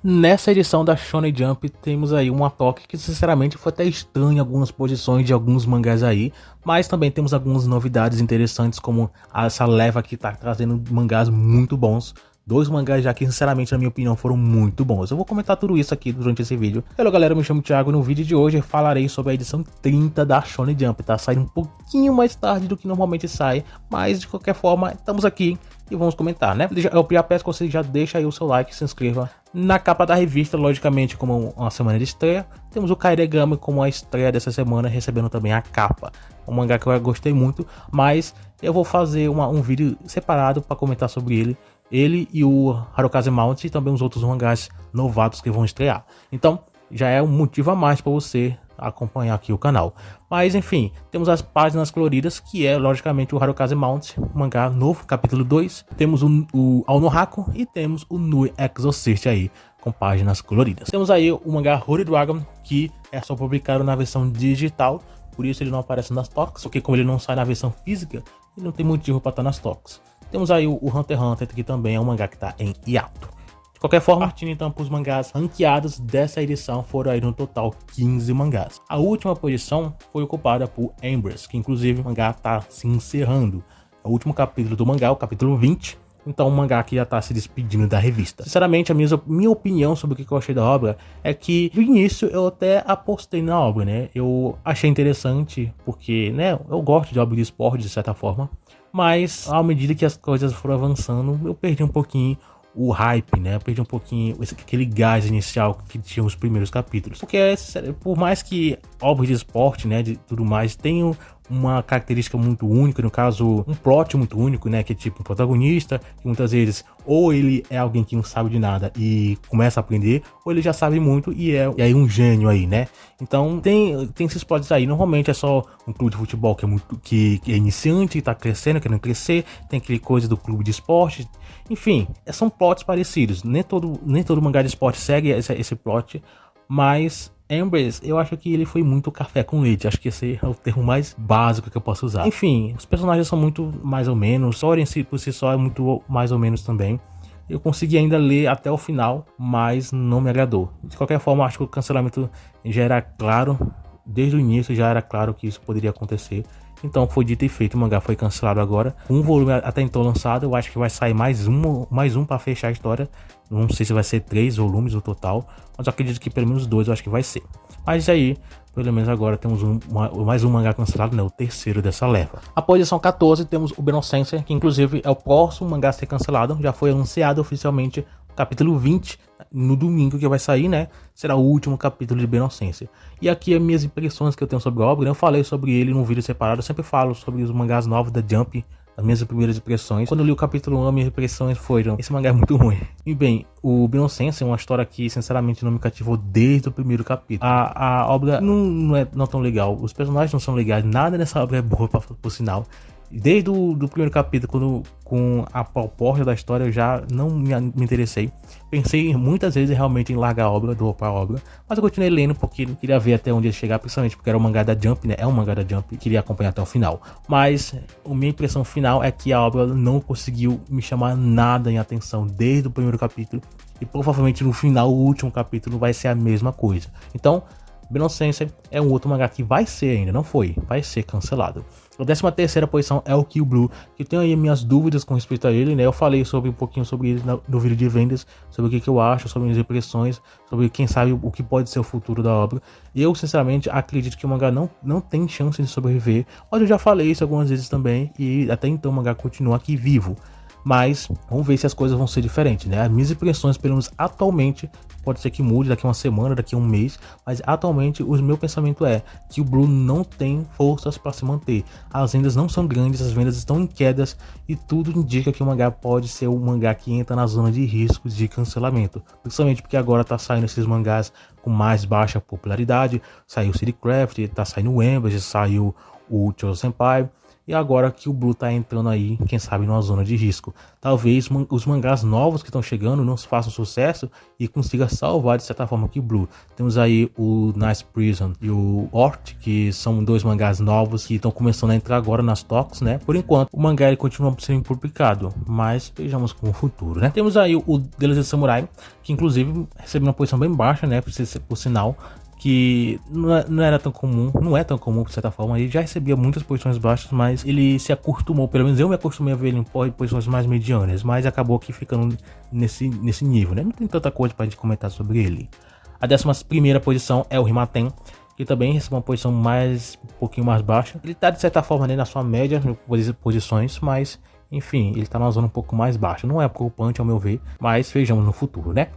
Nessa edição da Shonen Jump temos aí uma toque que sinceramente foi até estranho em algumas posições de alguns mangás aí, mas também temos algumas novidades interessantes como essa leva que tá trazendo mangás muito bons. Dois mangás já que sinceramente na minha opinião foram muito bons. Eu vou comentar tudo isso aqui durante esse vídeo. Hello galera, eu me chamo Thiago e no vídeo de hoje eu falarei sobre a edição 30 da Shonen Jump. Tá saindo um pouquinho mais tarde do que normalmente sai, mas de qualquer forma estamos aqui e vamos comentar, né? Eu já peço que você já deixe aí o seu like e se inscreva. Na capa da revista, logicamente, como uma semana de estreia, temos o Kairegami como a estreia dessa semana, recebendo também a capa. Um mangá que eu gostei muito, mas eu vou fazer um vídeo separado para comentar sobre ele. Ele e o Harukaze Mount e também os outros mangás novatos que vão estrear. Então, já é um motivo a mais para você acompanhar aqui o canal. Mas enfim, temos as páginas coloridas, que é logicamente o Harukaze Mount, mangá novo, capítulo 2. Temos o Ao-no-Haku e temos o Nui Exorcist aí, com páginas coloridas. Temos aí o mangá Holy Dragon, que é só publicado na versão digital, por isso ele não aparece nas toques, porque como ele não sai na versão física, ele não tem motivo para estar nas toques. Temos aí o Hunter x Hunter, que também é um mangá que está em hiato. De qualquer forma, partindo então para os mangás ranqueados dessa edição, foram aí no total 15 mangás. A última posição foi ocupada por Embrace, que inclusive o mangá está se encerrando. É o último capítulo do mangá, o capítulo 20. Então o mangá que já está se despedindo da revista. Sinceramente, a minha opinião sobre o que eu achei da obra é que, no início, eu até apostei na obra, né? Eu achei interessante, porque, né, eu gosto de obra de esporte, de certa forma. Mas, à medida que as coisas foram avançando, eu perdi um pouquinho o hype, né? Eu perdi um pouquinho aquele gás inicial que tinha os primeiros capítulos. Porque, por mais que obras de esporte, né, de tudo mais, tenham uma característica muito única, no caso, um plot muito único, né, que é tipo um protagonista, que muitas vezes ou ele é alguém que não sabe de nada e começa a aprender, ou ele já sabe muito e é aí um gênio aí, né? Então tem esses plots aí. Normalmente é só um clube de futebol que é iniciante, tá crescendo, querendo crescer, tem aquele coisa do clube de esporte, enfim, são plots parecidos. Nem todo mangá de esporte segue esse plot, mas Embrace, eu acho que ele foi muito café com leite. Acho que esse é o termo mais básico que eu posso usar. Enfim, os personagens são muito mais ou menos. A história em si, por si só, é muito mais ou menos também. Eu consegui ainda ler até o final, mas não me agradou. De qualquer forma, acho que o cancelamento já era claro. Desde o início já era claro que isso poderia acontecer. Então foi dito e feito, o mangá foi cancelado agora. Um volume até então lançado, eu acho que vai sair mais um para fechar a história. Não sei se vai ser 3 volumes no total, mas eu acredito que pelo menos 2 eu acho que vai ser. Mas aí, pelo menos agora temos mais um mangá cancelado, né? O terceiro dessa leva. A posição 14 temos o Benosense, que inclusive é o próximo mangá a ser cancelado. Já foi anunciado oficialmente o capítulo 20 no domingo que vai sair, né? Será o último capítulo de Benosense. E aqui as minhas impressões que eu tenho sobre a obra, né? Eu falei sobre ele num vídeo separado, eu sempre falo sobre os mangás novos da Jump, as minhas primeiras impressões. Quando eu li o capítulo 1, as minhas impressões foram: esse mangá é muito ruim. E bem, o Benosense é uma história que sinceramente não me cativou desde o primeiro capítulo. A obra não é tão legal, os personagens não são legais, nada nessa obra é boa, por sinal. Desde o primeiro capítulo, com a proposta da história, eu já não me interessei. Pensei muitas vezes realmente em largar a obra, dropar a obra, mas eu continuei lendo porque queria ver até onde ia chegar, principalmente porque era um mangá da Jump, né? É um mangá da Jump e queria acompanhar até o final. Mas a minha impressão final é que a obra não conseguiu me chamar nada em atenção desde o primeiro capítulo, e provavelmente no final, o último capítulo, vai ser a mesma coisa. Então, Benosense é um outro mangá que vai ser ainda, não foi, vai ser cancelado. A 13ª posição é o Kill Blue, que tenho aí minhas dúvidas com respeito a ele, né? Eu falei um pouquinho sobre ele no vídeo de vendas, sobre o que eu acho, sobre minhas impressões, sobre quem sabe o que pode ser o futuro da obra. Eu, sinceramente, acredito que o mangá não tem chance de sobreviver, mas eu já falei isso algumas vezes também, e até então o mangá continua aqui vivo. Mas vamos ver se as coisas vão ser diferentes, né? As minhas impressões, pelo menos atualmente, pode ser que mude daqui a uma semana, daqui a um mês, mas atualmente o meu pensamento é que o Blue não tem forças para se manter. As vendas não são grandes, as vendas estão em quedas e tudo indica que o mangá pode ser um mangá que entra na zona de riscos de cancelamento. Principalmente porque agora tá saindo esses mangás com mais baixa popularidade. Saiu o Citycraft, tá saindo o Embrace, saiu o Chosen Senpai. e agora que o Blue tá entrando aí, quem sabe numa zona de risco. Talvez os mangás novos que estão chegando não façam sucesso e consiga salvar de certa forma que o Blue. Temos aí o Nice Prison e o Ort, que são dois mangás novos que estão começando a entrar agora nas toques, né? Por enquanto, o mangá ele continua sendo publicado, mas vejamos com o futuro, né? Temos aí o Deus Samurai, que inclusive recebeu uma posição bem baixa, né? Por sinal, que não era tão comum, não é tão comum de certa forma. Ele já recebia muitas posições baixas, mas ele se acostumou, pelo menos eu me acostumei a ver ele em posições mais medianas, mas acabou aqui ficando nesse nível, né? Não tem tanta coisa pra gente comentar sobre ele. A 11ª posição é o Rimaten, que também recebeu uma posição um pouquinho mais baixa. Ele tá de certa forma, né, na sua média de posições, mas enfim, ele tá numa zona um pouco mais baixa. Não é preocupante ao meu ver, mas vejamos no futuro, né?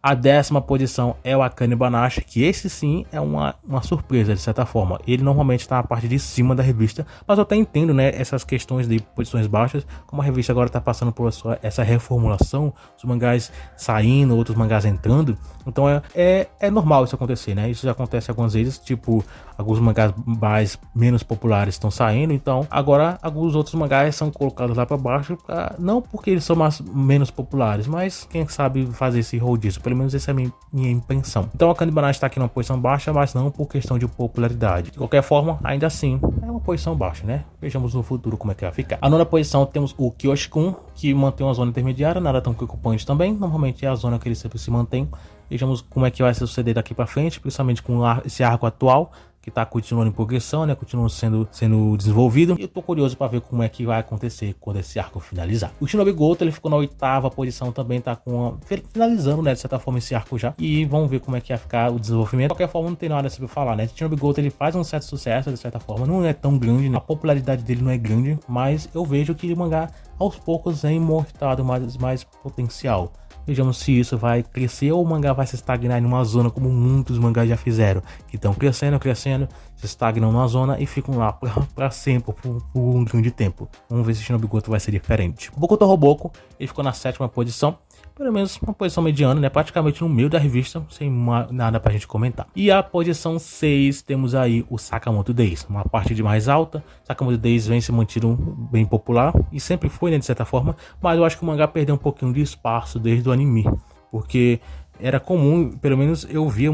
A 10ª posição é o Akane Banashi, que esse sim é uma surpresa de certa forma. Ele normalmente está na parte de cima da revista, mas eu até entendo, né, essas questões de posições baixas, como a revista agora está passando por essa reformulação, os mangás saindo, outros mangás entrando, então é normal isso acontecer, né? Isso já acontece algumas vezes, tipo, alguns mangás menos populares estão saindo, então agora alguns outros mangás são colocados lá para baixo, não porque eles são menos populares, mas quem sabe fazer esse rodízio. Pelo menos essa é a minha impressão. Então a Akane Banashi está aqui numa posição baixa, mas não por questão de popularidade. De qualquer forma, ainda assim, é uma posição baixa, né? Vejamos no futuro como é que vai ficar. A 9ª posição temos o Kyoshi-kun, que mantém uma zona intermediária, nada tão preocupante também. Normalmente é a zona que ele sempre se mantém. Vejamos como é que vai suceder daqui para frente, principalmente com esse arco atual, que tá continuando em progressão, né? Continua sendo desenvolvido. E eu tô curioso para ver como é que vai acontecer quando esse arco finalizar. O Shinobi Goto, ele ficou na 8ª posição também, tá finalizando, né? De certa forma esse arco já. E vamos ver como é que vai ficar o desenvolvimento. De qualquer forma, não tem nada sobre falar, né? O Shinobi Goto, ele faz um certo sucesso, de certa forma. Não é tão grande, né? A popularidade dele não é grande, mas eu vejo que o mangá, aos poucos, é mostrado mais potencial. Vejamos se isso vai crescer ou o mangá vai se estagnar em uma zona como muitos mangás já fizeram, que estão crescendo, se estagnam numa zona e ficam lá para sempre, por um grande tempo. Vamos ver se Shinobi Goto vai ser diferente. Bokuto Roboko, ele ficou na 7ª posição, pelo menos uma posição mediana, né? Praticamente no meio da revista, sem nada pra gente comentar. E a posição 6, temos aí o Sakamoto Days, uma parte de mais alta. Sakamoto Days vem se mantido bem popular e sempre foi, né, de certa forma, mas eu acho que o mangá perdeu um pouquinho de espaço desde o anime, porque era comum, pelo menos eu via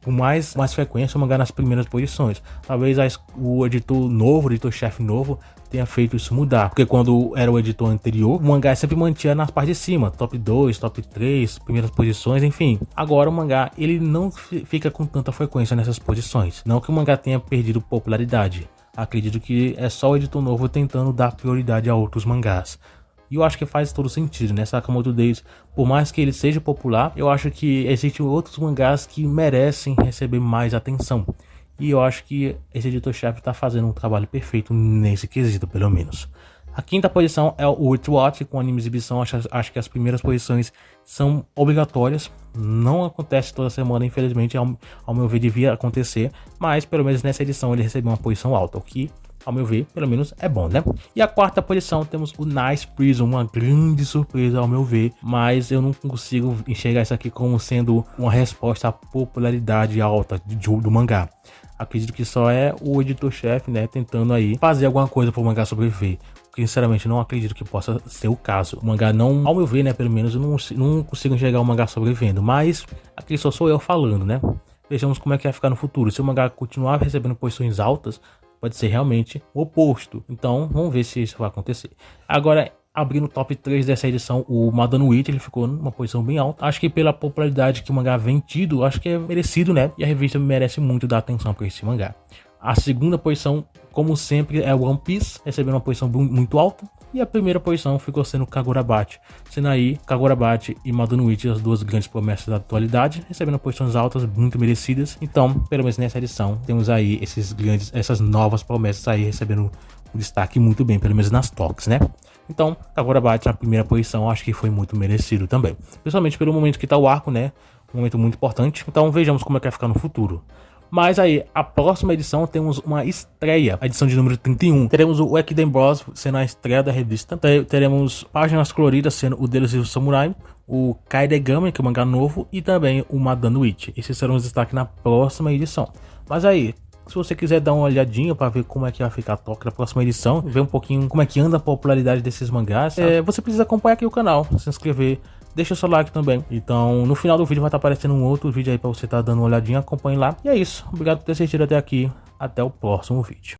com mais frequência o mangá nas primeiras posições. Talvez o editor-chefe novo tenha feito isso mudar, porque quando era o editor anterior, o mangá sempre mantinha nas partes de cima, top 2, top 3, primeiras posições, enfim. Agora o mangá, ele não fica com tanta frequência nessas posições. Não que o mangá tenha perdido popularidade, acredito que é só o editor novo tentando dar prioridade a outros mangás. E eu acho que faz todo sentido, né? Sakamoto Days, por mais que ele seja popular, eu acho que existem outros mangás que merecem receber mais atenção. E eu acho que esse editor-chefe está fazendo um trabalho perfeito nesse quesito, pelo menos. A 5ª posição é o With Watch, com anime exibição. Acho que as primeiras posições são obrigatórias. Não acontece toda semana, infelizmente, ao meu ver, devia acontecer. Mas, pelo menos nessa edição, ele recebeu uma posição alta, o que, ao meu ver, pelo menos é bom, né? E a 4ª posição temos o Nice Prison, uma grande surpresa ao meu ver, mas eu não consigo enxergar isso aqui como sendo uma resposta à popularidade alta do mangá. Acredito que só é o editor-chefe, né, tentando aí fazer alguma coisa para o mangá sobreviver. Porque, sinceramente, não acredito que possa ser o caso. O mangá não, ao meu ver, né, pelo menos, eu não consigo enxergar o mangá sobrevivendo. Mas aqui só sou eu falando, né? Vejamos como é que vai ficar no futuro. Se o mangá continuar recebendo posições altas, pode ser realmente o oposto. Então, vamos ver se isso vai acontecer. Agora, abrindo o top 3 dessa edição, o Madano Witch, ele ficou numa posição bem alta. Acho que pela popularidade que o mangá vem tido, acho que é merecido, né? E a revista merece muito dar atenção para esse mangá. A 2ª posição, como sempre, é o One Piece, recebendo uma posição muito alta. E a 1ª posição ficou sendo Kagurabachi, sendo aí Kagurabachi e Madano Witch as duas grandes promessas da atualidade, recebendo posições altas, muito merecidas. Então, pelo menos nessa edição, temos aí essas novas promessas aí recebendo um destaque muito bem, pelo menos nas toques, né? Então, Kagurabachi na 1ª posição, acho que foi muito merecido também. Principalmente pelo momento que tá o arco, né? Um momento muito importante. Então, vejamos como é que vai ficar no futuro. Mas aí, a próxima edição temos uma estreia, a edição de número 31. Teremos o Ekiden Bros sendo a estreia da revista. Teremos páginas coloridas sendo o Delicioso Samurai, o Kaidegami, que é o mangá novo, e também o Madano Witch. Esses serão os destaques na próxima edição. Mas aí, Se você quiser dar uma olhadinha para ver como é que vai ficar a Toque na próxima edição, ver um pouquinho como é que anda a popularidade desses mangás, você precisa acompanhar aqui o canal, se inscrever, deixa o seu like também. Então no final do vídeo vai estar aparecendo um outro vídeo aí para você estar dando uma olhadinha, acompanhe lá. E é isso, obrigado por ter assistido até aqui, até o próximo vídeo.